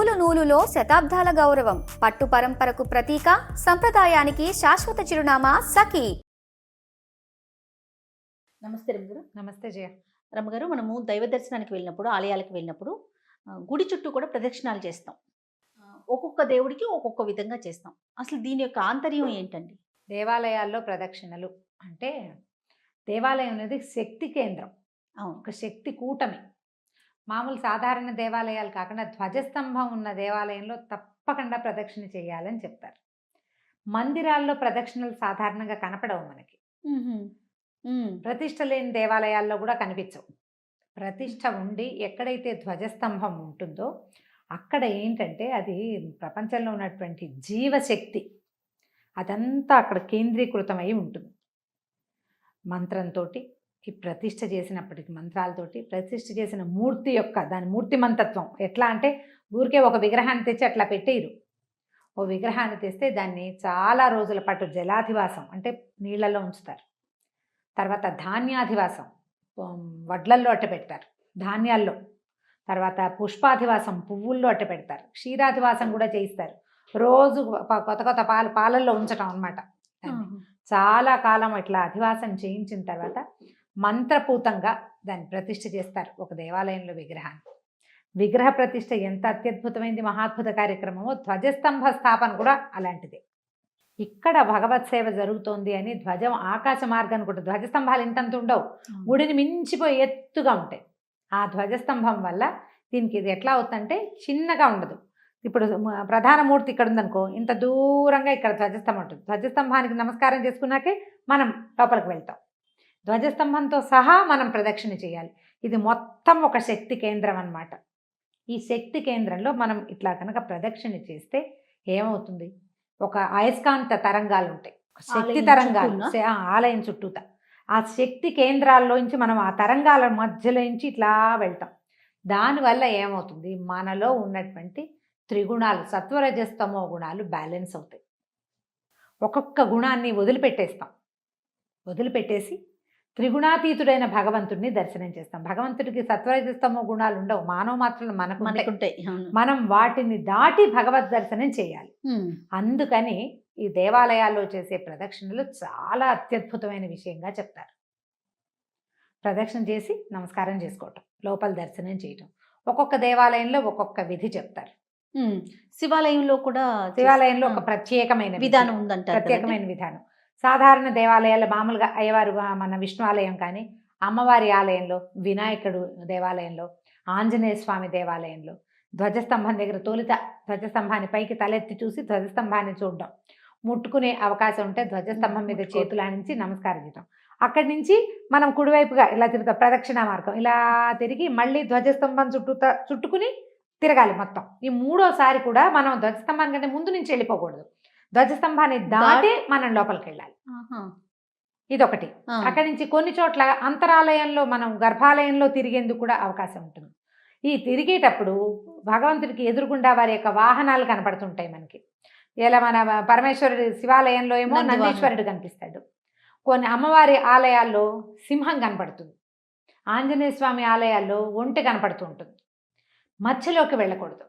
నూలు నూలులో శతాబ్దాల గౌరవం, పట్టు పరంపరకు ప్రతీక, సంప్రదాయానికి శాశ్వత చిరునామా సఖీ. నమస్తే రమగారు. నమస్తే జయ. రమగారు, మనము దైవ దర్శనానికి వెళ్ళినప్పుడు, ఆలయాలకు వెళ్ళినప్పుడు గుడి చుట్టూ కూడా ప్రదక్షిణాలు చేస్తాం. ఒక్కొక్క దేవుడికి ఒక్కొక్క విధంగా చేస్తాం. అసలు దీని యొక్క ఆంతర్యం ఏంటండి? దేవాలయాల్లో ప్రదక్షిణలు అంటే దేవాలయం అనేది శక్తి కేంద్రం, అవును, ఒక శక్తి కూటమి. మామూలు సాధారణ దేవాలయాలు కాకుండా ధ్వజస్తంభం ఉన్న దేవాలయంలో తప్పకుండా ప్రదక్షిణ చేయాలని చెప్తారు. మందిరాల్లో ప్రదక్షిణలు సాధారణంగా కనపడవు మనకి. ప్రతిష్ఠ లేని దేవాలయాల్లో కూడా కనిపించవు. ప్రతిష్ఠ ఉండి ఎక్కడైతే ధ్వజస్తంభం ఉంటుందో అక్కడ ఏంటంటే అది ప్రపంచంలో ఉన్నటువంటి జీవశక్తి అదంతా అక్కడ కేంద్రీకృతమై ఉంటుంది. మంత్రంతో ఈ ప్రతిష్ఠ చేసినప్పటికీ మంత్రాలతోటి ప్రతిష్ఠ చేసిన మూర్తి యొక్క దాని మూర్తిమంతత్వం ఎట్లా అంటే ఊరికే ఒక విగ్రహాన్ని తెచ్చి అట్లా పెట్టేయరు. ఓ విగ్రహాన్ని తెస్తే దాన్ని చాలా రోజుల పాటు జలాధివాసం అంటే నీళ్లలో ఉంచుతారు. తర్వాత ధాన్యాధివాసం వడ్లల్లో అట్ట పెడతారు, ధాన్యాల్లో. తర్వాత పుష్పాధివాసం పువ్వుల్లో అట్ట పెడతారు. క్షీరాధివాసం కూడా చేయిస్తారు. రోజు కొత్త కొత్త పాలల్లో ఉంచటం అనమాట. చాలా కాలం ఇట్లా అధివాసం చేయించిన తర్వాత మంత్రపూతంగా దాన్ని ప్రతిష్ఠ చేస్తారు ఒక దేవాలయంలో విగ్రహాన్ని. విగ్రహ ప్రతిష్ఠ ఎంత అత్యద్భుతమైంది, మహాద్భుత కార్యక్రమమో ధ్వజస్తంభ స్థాపన కూడా అలాంటిదే. ఇక్కడ భగవత్ సేవ జరుగుతోంది అని ధ్వజం ఆకాశ మార్గం కూడా, ధ్వజస్తంభాలు ఇంతంత ఉండవు, గుడిని మించిపోయి ఎత్తుగా ఉంటాయి. ఆ ధ్వజస్తంభం వల్ల దీనికి ఇది ఎట్లా అవుతుందంటే చిన్నగా ఉండదు. ఇప్పుడు ప్రధాన మూర్తి ఇక్కడ ఉందనుకో, ఇంత దూరంగా ఇక్కడ ధ్వజస్తంభం ఉంటుంది. ధ్వజస్తంభానికి నమస్కారం చేసుకున్నాకే మనం లోపలికి వెళ్తాం. ధ్వజస్తంభంతో సహా మనం ప్రదక్షిణ చేయాలి. ఇది మొత్తం ఒక శక్తి కేంద్రం అన్నమాట. ఈ శక్తి కేంద్రంలో మనం ఇట్లా కనుక ప్రదక్షిణ చేస్తే ఏమవుతుంది, ఒక అయస్కాంత తరంగాలు ఉంటాయి, శక్తి తరంగాలు ఆలయం చుట్టూత. ఆ శక్తి కేంద్రాల్లోంచి మనం ఆ తరంగాల మధ్యలోంచి ఇట్లా వెళ్తాం. దానివల్ల ఏమవుతుంది, మనలో ఉన్నటువంటి త్రిగుణాలు సత్వరజస్తమో గుణాలు బ్యాలెన్స్ అవుతాయి. ఒక్కొక్క గుణాన్ని వదిలిపెట్టేసి త్రిగుణాతీతుడైన భగవంతుడిని దర్శనం చేస్తాం. భగవంతుడికి సత్వరజస్తమో గుణాలు ఉండవు, మానవ మాత్రం మనకుంటాయి. మనం వాటిని దాటి భగవద్ దర్శనం చేయాలి. అందుకని ఈ దేవాలయాల్లో చేసే ప్రదక్షిణలు చాలా అత్యద్భుతమైన విషయంగా చెప్తారు. ప్రదక్షిణ చేసి నమస్కారం చేసుకోవటం, లోపల దర్శనం చేయటం. ఒక్కొక్క దేవాలయంలో ఒక్కొక్క విధి చెప్తారు. శివాలయంలో కూడా శివాలయంలో ఒక ప్రత్యేకమైన విధానం ఉందంటారు. ప్రత్యేకమైన విధానం. సాధారణ దేవాలయాలు మామూలుగా అయ్యవారు మన విష్ణు ఆలయం కానీ, అమ్మవారి ఆలయంలో, వినాయకుడు దేవాలయంలో, ఆంజనేయ స్వామి దేవాలయంలో ధ్వజస్తంభం దగ్గర తొలుత ధ్వజస్తంభాన్ని పైకి తలెత్తి చూసి ధ్వజస్తంభాన్ని చూడడం, ముట్టుకునే అవకాశం ఉంటే ధ్వజస్తంభం మీద చేతులు ఆనించి నమస్కారం చేయడం. అక్కడి నుంచి మనం కుడివైపుగా ఇలా తిరుగుతాం, ప్రదక్షిణ మార్గం ఇలా తిరిగి మళ్ళీ ధ్వజస్తంభం చుట్టుకుని తిరగాలి మొత్తం. ఈ మూడోసారి కూడా మనం ధ్వజస్తంభానికంటే ముందు నుంచి వెళ్ళిపోకూడదు, ధ్వజస్తంభాన్ని దాటి మనం లోపలికి వెళ్ళాలి. ఇదొకటి. అక్కడి నుంచి కొన్ని చోట్ల అంతరాలయంలో మనం గర్భాలయంలో తిరిగేందుకు కూడా అవకాశం ఉంటుంది. ఈ తిరిగేటప్పుడు భగవంతుడికి ఎదురుగుండా వారి యొక్క వాహనాలు కనపడుతుంటాయి మనకి. ఇలా మన పరమేశ్వరుడి శివాలయంలో ఏమో నందీశ్వరుడు కనిపిస్తాడు, కొన్ని అమ్మవారి ఆలయాల్లో సింహం కనపడుతుంది, ఆంజనేయ స్వామి ఆలయాల్లో ఒంటె కనపడుతూ ఉంటుంది. మధ్యలోకి వెళ్ళకూడదు,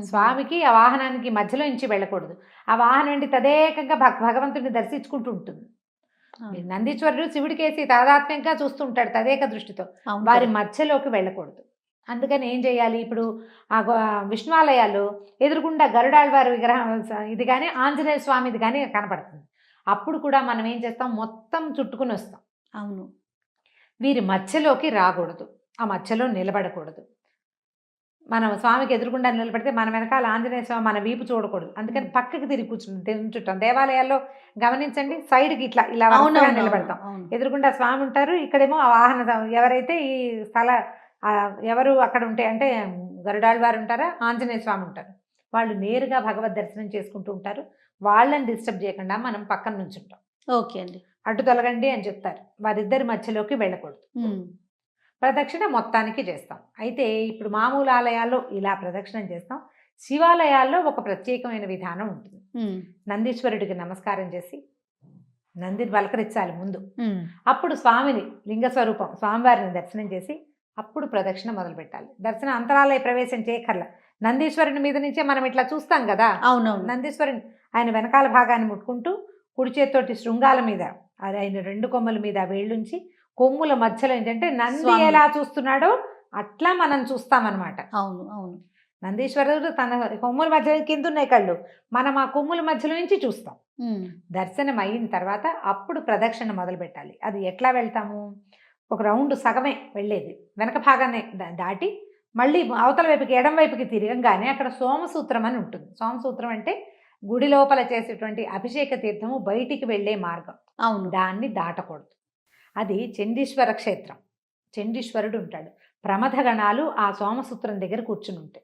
స్వామికి ఆ వాహనానికి మధ్యలో నుంచి వెళ్ళకూడదు. ఆ వాహనం ఏంటి తదేకంగా భగవంతుడిని దర్శించుకుంటూ ఉంటుంది. నందీశ్వరుడు శివుడికేసి తాదాత్మ్యంగా చూస్తుంటాడు తదేక దృష్టితో, వారి మధ్యలోకి వెళ్ళకూడదు. అందుకని ఏం చేయాలి, ఇప్పుడు ఆ విష్ణువాలయాలు ఎదురుగుండా గరుడాళ్వారి విగ్రహం ఇది కానీ ఆంజనేయ స్వామిది కానీ కనపడుతుంది. అప్పుడు కూడా మనం ఏం చేస్తాం, మొత్తం చుట్టుకుని వస్తాం. అవును, వీరి మధ్యలోకి రాకూడదు, ఆ మధ్యలో నిలబడకూడదు. మనం స్వామికి ఎదురుగుండా నిలబడితే మన వెనకాల ఆంజనేయ స్వామి మన వీపు చూడకూడదు. అందుకని పక్కకి తిరిగి కూర్చుంటాం. దేవాలయాల్లో గమనించండి, సైడ్కి ఇట్లా ఇలా నిలబడతాం. ఎదురుగుండా స్వామి ఉంటారు, ఇక్కడేమో ఆ వాహన ఎవరైతే ఈ ఎవరు అక్కడ ఉంటే అంటే గరుడాళ్వారు ఉంటారా, ఆంజనేయ స్వామి ఉంటారు, వాళ్ళు నేరుగా భగవద్ దర్శనం చేసుకుంటూ ఉంటారు. వాళ్ళని డిస్టర్బ్ చేయకుండా మనం పక్కన నుంచి ఉంటాం. ఓకే అండి, అడ్డు తొలగండి అని చెప్తారు. వారిద్దరి మధ్యలోకి వెళ్ళకూడదు. ప్రదక్షిణ మొత్తానికి చేస్తాం. అయితే ఇప్పుడు మామూలు ఆలయాల్లో ఇలా ప్రదక్షిణం చేస్తాం. శివాలయాల్లో ఒక ప్రత్యేకమైన విధానం ఉంటుంది. నందీశ్వరుడికి నమస్కారం చేసి నందిని పలకరించాలి ముందు. అప్పుడు స్వామిని లింగస్వరూపం స్వామివారిని దర్శనం చేసి అప్పుడు ప్రదక్షిణ మొదలు పెట్టాలి. దర్శనం అంతరాలయ ప్రవేశం చేయకర్ల, నందీశ్వరుని మీద నుంచే మనం ఇట్లా చూస్తాం కదా. అవునవును. నందీశ్వరుని ఆయన వెనకాల భాగాన్ని ముట్టుకుంటూ కుడి చేతితోటి శృంగాల మీద అది ఆయన 2 కొమ్మల మీద వేళ్ళుంచి కొమ్ముల మధ్యలో ఏంటంటే నంది స్వామి. ఎలా చూస్తున్నాడో అట్లా మనం చూస్తామన్నమాట. అవును అవును. నందీశ్వరుడు తన కొమ్ముల మధ్య కింద ఉన్నాయి కళ్ళు, మనం ఆ కొమ్ముల మధ్యలో నుంచి చూస్తాం. దర్శనం అయిన తర్వాత అప్పుడు ప్రదక్షిణ మొదలు పెట్టాలి. అది ఎట్లా వెళ్తాము, ఒక రౌండ్ సగమే వెళ్ళేది, వెనక భాగాన్ని దాటి మళ్ళీ అవతల వైపుకి ఎడం వైపుకి తిరగంగానే అక్కడ సోమసూత్రం అని ఉంటుంది. సోమసూత్రం అంటే గుడి లోపల చేసేటువంటి అభిషేక తీర్థము బయటికి వెళ్ళే మార్గం. అవును. దాన్ని దాటకూడదు. అది చండీశ్వర క్షేత్రం. చండీశ్వరుడు ఉంటాడు. ప్రమథగణాలు ఆ సోమసూత్రం దగ్గర కూర్చుని ఉంటాయి.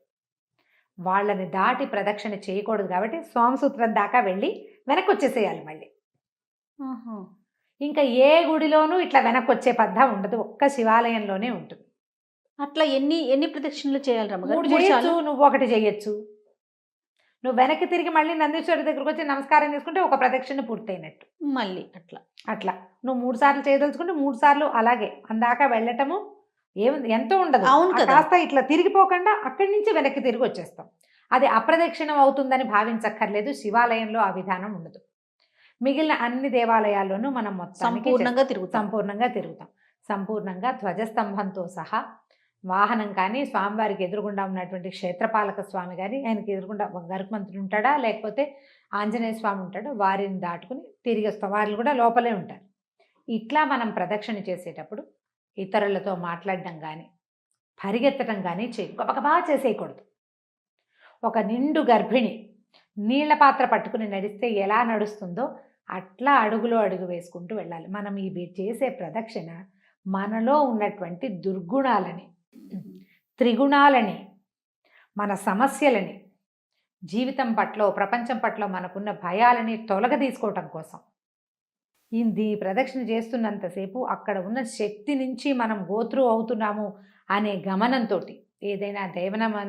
వాళ్ళని దాటి ప్రదక్షిణ చేయకూడదు కాబట్టి సోమసూత్రం దాకా వెళ్ళి వెనక్కి వచ్చేసేయాలి మళ్ళీ. ఇంకా ఏ గుడిలోనూ ఇట్లా వెనక్కి వచ్చే పద్ధతి ఉండదు, ఒక్క శివాలయంలోనే ఉంటుంది. అట్లా ఎన్ని ఎన్ని ప్రదక్షిణలు చేయాలి రమ్మగారు? 3 చేయొచ్చు, నువ్వు 1 చేయొచ్చు. నువ్వు వెనక్కి తిరిగి మళ్ళీ నందీశ్వరుడి దగ్గరకు వచ్చి నమస్కారం చేసుకుంటే ఒక ప్రదక్షిణ పూర్తయినట్టు. మళ్ళీ అట్లా నువ్వు 3 సార్లు చేయదలుచుకుంటే 3 సార్లు అలాగే అందాక వెళ్ళటము ఎంతో ఉండదు. అవును కదా. కాస్త ఇట్లా తిరిగిపోకుండా అక్కడి నుంచి వెనక్కి తిరిగి వచ్చేస్తాం. అది అప్రదక్షిణం అవుతుందని భావించక్కర్లేదు. శివాలయంలో ఆ విధానం ఉండదు. మిగిలిన అన్ని దేవాలయాల్లోనూ మనం సంపూర్ణంగా తిరుగుతాం. సంపూర్ణంగా ధ్వజస్తంభంతో సహా వాహనం కానీ, స్వామివారికి ఎదురుగుండా ఉన్నటువంటి క్షేత్రపాలక స్వామి కానీ, ఆయనకి ఎదురుగుండా గరుత్మంతుడు ఉంటాడా లేకపోతే ఆంజనేయ స్వామి ఉంటాడో వారిని దాటుకుని తిరిగి వస్తాం. వాళ్ళు కూడా లోపలే ఉంటారు. ఇట్లా మనం ప్రదక్షిణ చేసేటప్పుడు ఇతరులతో మాట్లాడడం కానీ పరిగెత్తడం కానీ గబగబా చేసేయకూడదు. ఒక నిండు గర్భిణి నీళ్ల పాత్ర పట్టుకుని నడిస్తే ఎలా నడుస్తుందో అట్లా అడుగులో అడుగు వేసుకుంటూ వెళ్ళాలి. మనం ఈ చేసే ప్రదక్షిణ మనలో ఉన్నటువంటి దుర్గుణాలని, త్రిగుణాలని, మన సమస్యలని, జీవితం పట్ల ప్రపంచం పట్ల మనకున్న భయాలని తొలగదీసుకోవటం కోసం ఈ ప్రదక్షిణ చేస్తున్నంతసేపు అక్కడ ఉన్న శక్తి నుంచి మనం గోత్రు అవుతున్నాము అనే గమనంతో ఏదైనా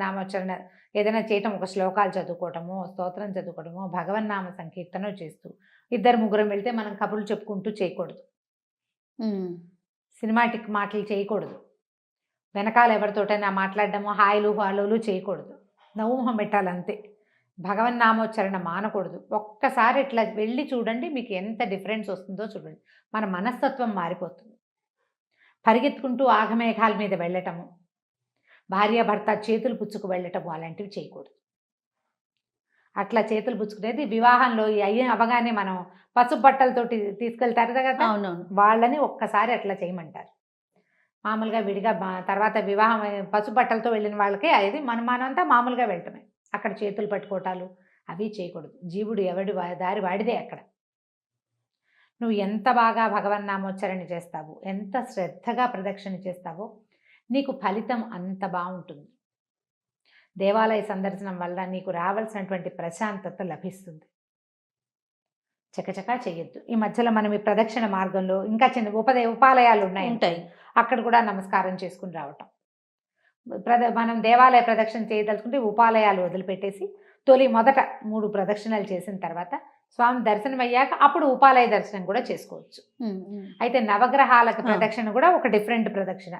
నామోచ్చరణ ఏదైనా చేయటం, ఒక శ్లోకాలు చదువుకోవటమో, స్తోత్రం చదువుకోవటమో, భగవన్నామ సంకీర్తనో చేస్తూ 2-3 వెళ్తే మనం కబుర్లు చెప్పుకుంటూ చేయకూడదు. సినిమాటిక్ మాటలు చేయకూడదు. వెనకాల ఎవరితోటైనా మాట్లాడడము, హాయిలు హాలులు చేయకూడదు. నవ్వుమొహం పెట్టాలంతే. భగవన్నామోచ్చరణ మానకూడదు. ఒక్కసారి ఇట్లా వెళ్ళి చూడండి, మీకు ఎంత డిఫరెన్స్ వస్తుందో చూడండి. మన మనస్తత్వం మారిపోతుంది. పరిగెత్తుకుంటూ ఆఘమేఘాల మీద వెళ్ళటము, భార్యాభర్త చేతులు పుచ్చుకు వెళ్ళటము అలాంటివి చేయకూడదు. అట్లా చేతులు పుచ్చుకునేది వివాహంలో అవగానే మనం పసుపు బట్టలతోటి తీసుకెళ్తారు కదా, వాళ్ళని ఒక్కసారి అట్లా చేయమంటారు. మామూలుగా విడిగా తర్వాత వివాహం పసుపు బట్టలతో వెళ్ళిన వాళ్ళకే అది మనమంతా మామూలుగా వెళ్ళటమే. అక్కడ చేతులు పట్టుకోవటాలు అవి చేయకూడదు. జీవుడు ఎవడి దారి వాడిదే. అక్కడ నువ్వు ఎంత బాగా భగవన్నామోచ్చరణ చేస్తావో, ఎంత శ్రద్ధగా ప్రదక్షిణ చేస్తావో నీకు ఫలితం అంత బాగుంటుంది. దేవాలయ సందర్శనం వల్ల నీకు రావాల్సినటువంటి ప్రశాంతత లభిస్తుంది. చకచకా చేయొద్దు. ఈ మధ్యలో మనం ఈ ప్రదక్షిణ మార్గంలో ఇంకా చిన్న ఉపాలయాలు ఉంటాయి. అక్కడ కూడా నమస్కారం చేసుకుని రావటం. మనం దేవాలయ ప్రదక్షిణ చేయదలుచుకుంటే ఉపాలయాలు వదిలిపెట్టేసి మొదట 3 ప్రదక్షిణలు చేసిన తర్వాత స్వామి దర్శనం అయ్యాక అప్పుడు ఉపాలయ దర్శనం కూడా చేసుకోవచ్చు. అయితే నవగ్రహాలకు ప్రదక్షిణ కూడా ఒక డిఫరెంట్ ప్రదక్షిణ.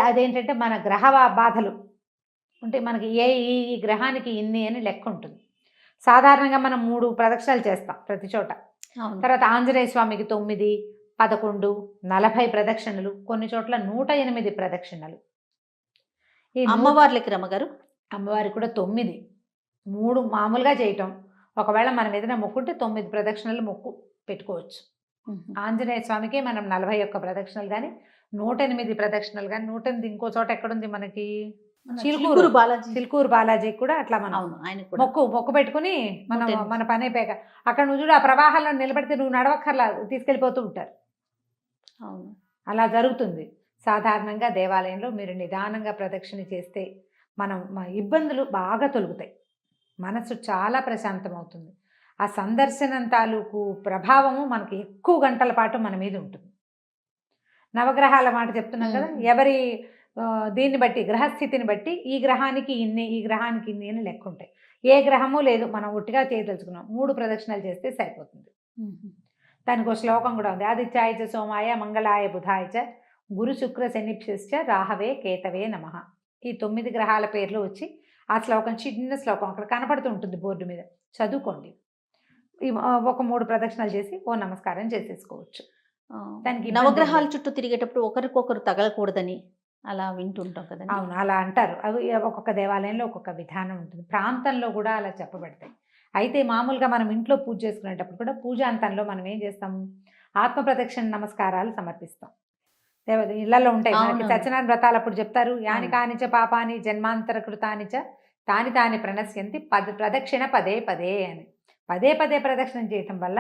అదేంటంటే మన గ్రహ బాధలు ఉంటే మనకి ఈ గ్రహానికి ఇన్ని అని లెక్క ఉంటుంది. సాధారణంగా మనం 3 ప్రదక్షిణలు చేస్తాం ప్రతి చోట. తర్వాత ఆంజనేయ స్వామికి 9, 11, 40 ప్రదక్షిణలు, కొన్ని చోట్ల 108 ప్రదక్షిణలు. ఈ అమ్మవార్లకి రమ్మగారు అమ్మవారికి కూడా 9, 3 మామూలుగా చేయటం. ఒకవేళ మనం ఏదైనా మొక్కుంటే 9 ప్రదక్షిణలు మొక్కు పెట్టుకోవచ్చు. ఆంజనేయ స్వామికి మనం 41 ప్రదక్షిణలు కానీ 108 ప్రదక్షిణలు కానీ 108 ఇంకో చోట ఎక్కడుంది మనకి చిలుకూరు బాలాజీ కూడా అట్లా మనం మొక్కు పెట్టుకుని మనం మన పని అయిపోయాక అక్కడ నువ్వు చూడు ఆ ప్రవాహాల్లో నిలబడితే నువ్వు నడవక్కర్లా తీసుకెళ్ళిపోతూ ఉంటారు. అలా జరుగుతుంది. సాధారణంగా దేవాలయంలో మీరు నిదానంగా ప్రదక్షిణ చేస్తే మన ఇబ్బందులు బాగా తొలుగుతాయి. మనసు చాలా ప్రశాంతమవుతుంది. ఆ సందర్శనం తాలూకు ప్రభావము మనకి ఎక్కువ గంటల పాటు మన మీద ఉంటుంది. నవగ్రహాల మాట చెప్తున్నాం కదా, ఎవరి దీన్ని బట్టి గ్రహస్థితిని బట్టి ఈ గ్రహానికి ఇన్ని, ఈ గ్రహానికి ఇన్ని అని లెక్క ఉంటాయి. ఏ గ్రహము లేదు, మనం ఒట్టిగా చేయదలుచుకున్నాం 3 ప్రదక్షిణలు చేస్తే సరిపోతుంది. దానికి ఒక శ్లోకం కూడా ఉంది. ఆదిత్యాయ చ సోమాయ మంగళాయ బుధాయ చ గురు శుక్ర శనిభ్యశ్చ రాహవే కేతవే నమః. ఈ 9 గ్రహాల పేర్లు వచ్చి ఆ శ్లోకం చిన్న శ్లోకం అక్కడ కనపడుతూ ఉంటుంది బోర్డు మీద, చదువుకోండి. ఒక 3 ప్రదక్షిణలు చేసి ఓ నమస్కారం చేసేసుకోవచ్చు. దానికి ఇబ్బంది నవగ్రహాల లేదు. చుట్టూ తిరిగేటప్పుడు ఒకరికొకరు తగలకూడదని అలా వింటుంటాం కదండి. అవును, అలా అంటారు. అవి ఒక్కొక్క దేవాలయంలో ఒక్కొక్క విధానం ఉంటుంది, ప్రాంతంలో కూడా అలా చెప్పబడతాయి. అయితే మామూలుగా మనం ఇంట్లో పూజ చేసుకునేటప్పుడు కూడా పూజాంతంలో మనం ఏం చేస్తాము, ఆత్మ ప్రదక్షిణ నమస్కారాలు సమర్పిస్తాం. ఇళ్లలో ఉంటాయి మనకి. అవునవును. సత్యనారాయణ వ్రతాలు అప్పుడు చెప్తారు, యాని అవును. కానిచ పాపాని జన్మాంతర కృతానిచ తాని తాని ప్రణశ్యంతి ప్రదక్షిణ పదే పదే అని. పదే పదే ప్రదక్షిణం చేయటం వల్ల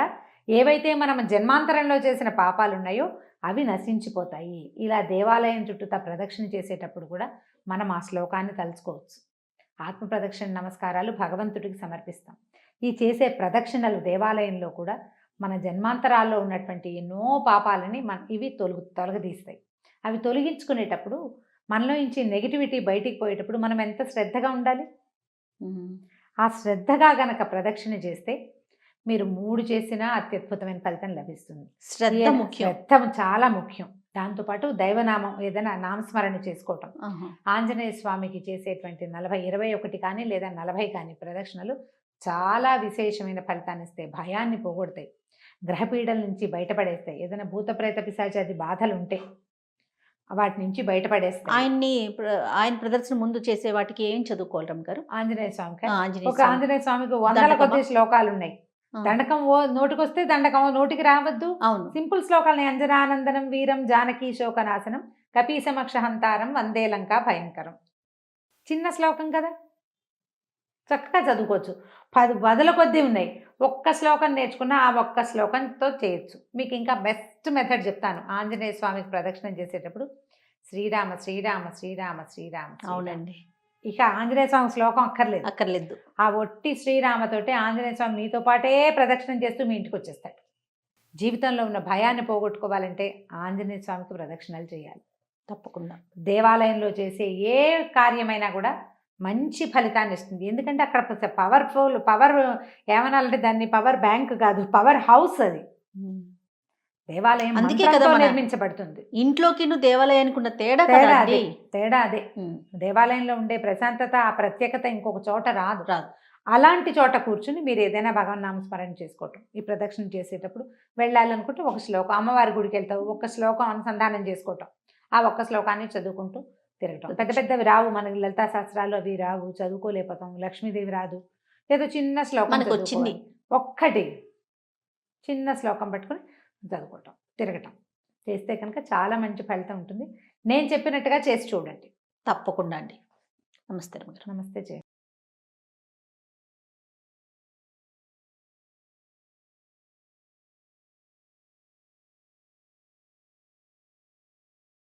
ఏవైతే మనం జన్మాంతరంలో చేసిన పాపాలు ఉన్నాయో అవి నశించిపోతాయి. ఇలా దేవాలయం చుట్టూతా ప్రదక్షిణ చేసేటప్పుడు కూడా మనం ఆ శ్లోకాన్ని తలుచుకోవచ్చు. ఆత్మ ప్రదక్షిణ నమస్కారాలు భగవంతుడికి సమర్పిస్తాం. ఈ చేసే ప్రదక్షిణలు దేవాలయంలో కూడా మన జన్మాంతరాల్లో ఉన్నటువంటి ఎన్నో పాపాలని ఇవి తొలగదీస్తాయి. అవి తొలగించుకునేటప్పుడు మనలో నుంచి నెగిటివిటీ బయటికి పోయేటప్పుడు మనం ఎంత శ్రద్ధగా ఉండాలి. ఆ శ్రద్ధగా గనక ప్రదక్షిణ చేస్తే మీరు 3 చేసినా అత్యద్భుతమైన ఫలితం లభిస్తుంది. శ్రద్ధ ముఖ్యం. శ్రద్ధ చాలా ముఖ్యం. దాంతోపాటు దైవనామం ఏదైనా నామస్మరణ చేసుకోవటం. ఆంజనేయ స్వామికి చేసేటువంటి 21 కానీ లేదా 40 కానీ ప్రదక్షిణలు చాలా విశేషమైన ఫలితాన్ని ఇస్తాయి. భయాన్ని పోగొడతాయి, గ్రహపీడల నుంచి బయటపడేస్తాయి. ఏదైనా భూత ప్రేత పిశాచాది బాధలు ఉంటే వాటి నుంచి బయటపడేస్తాయి. ఆయన ప్రదర్శన ముందు చేసే వాటికి ఏం చదువుకోవాలి రమ్మ గారు? ఆంజనేయ స్వామికి ఆంజనేయ ఒక స్వామి. ఆంజనేయ స్వామికి వందల కొద్ది శ్లోకాలు ఉన్నాయి. దండకం నోటికొస్తే దండకం నోటికి రావద్దు. అవును. సింపుల్ శ్లోకాలని అంజనానందనం వీరం జానకీ శోకనాశనం కపీసమక్ష హంతారం వందే లంకా భయంకరం. చిన్న శ్లోకం కదా, చక్కగా చదువుకోవచ్చు. 10 బదుల కొద్దీ ఉన్నాయి. ఒక్క శ్లోకం నేర్చుకున్న ఆ ఒక్క శ్లోకంతో చేయొచ్చు. మీకు ఇంకా బెస్ట్ మెథడ్ చెప్తాను. ఆంజనేయ స్వామికి ప్రదక్షిణం చేసేటప్పుడు శ్రీరామ శ్రీరామ శ్రీరామ శ్రీరామ. అవునండి. ఇక ఆంజనేయ స్వామి శ్లోకం అక్కర్లేదు. ఆ ఒట్టి శ్రీరామతోటే ఆంజనేయ స్వామి మీతో పాటే ప్రదక్షిణం చేస్తూ మీ ఇంటికి వచ్చేస్తాడు. జీవితంలో ఉన్న భయాన్ని పోగొట్టుకోవాలంటే ఆంజనేయ స్వామికి ప్రదక్షిణలు చేయాలి తప్పకుండా. దేవాలయంలో చేసే ఏ కార్యమైనా కూడా మంచి ఫలితాన్ని ఇస్తుంది. ఎందుకంటే అక్కడ పవర్ ఏమనాలంటే దాన్ని పవర్ బ్యాంక్ కాదు, పవర్ హౌస్ అది. దేవాలయం అందుకే కదా నిర్మించబడుతుంది. ఇంట్లోకి దేవాలయానికి ఉన్న తేడా అదే. దేవాలయంలో ఉండే ప్రశాంతత, ఆ ప్రత్యేకత ఇంకొక చోట రాదు. అలాంటి చోట కూర్చుని మీరు ఏదైనా భగవన్ నామస్మరణ చేసుకోవటం. ఈ ప్రదక్షిణ చేసేటప్పుడు వెళ్ళాలనుకుంటే ఒక శ్లోకం, అమ్మవారి గుడికి వెళ్తావు ఒక శ్లోకం అనుసంధానం చేసుకోవటం, ఆ ఒక్క శ్లోకాన్ని చదువుకుంటూ తిరగటం. పెద్ద పెద్దవి రావు మనకి, లలితా శాస్త్రాలు అవి రావు, చదువుకోలేకపోతాం. లక్ష్మీదేవి రాదు, ఏదో చిన్న శ్లోకం వచ్చింది, ఒక్కటి చిన్న శ్లోకం పట్టుకుని చదువుకోవటం, తిరగటం చేస్తే కనుక చాలా మంచి ఫలితం ఉంటుంది. నేను చెప్పినట్టుగా చేసి చూడండి. తప్పకుండా అండి. నమస్తే. నమస్తే.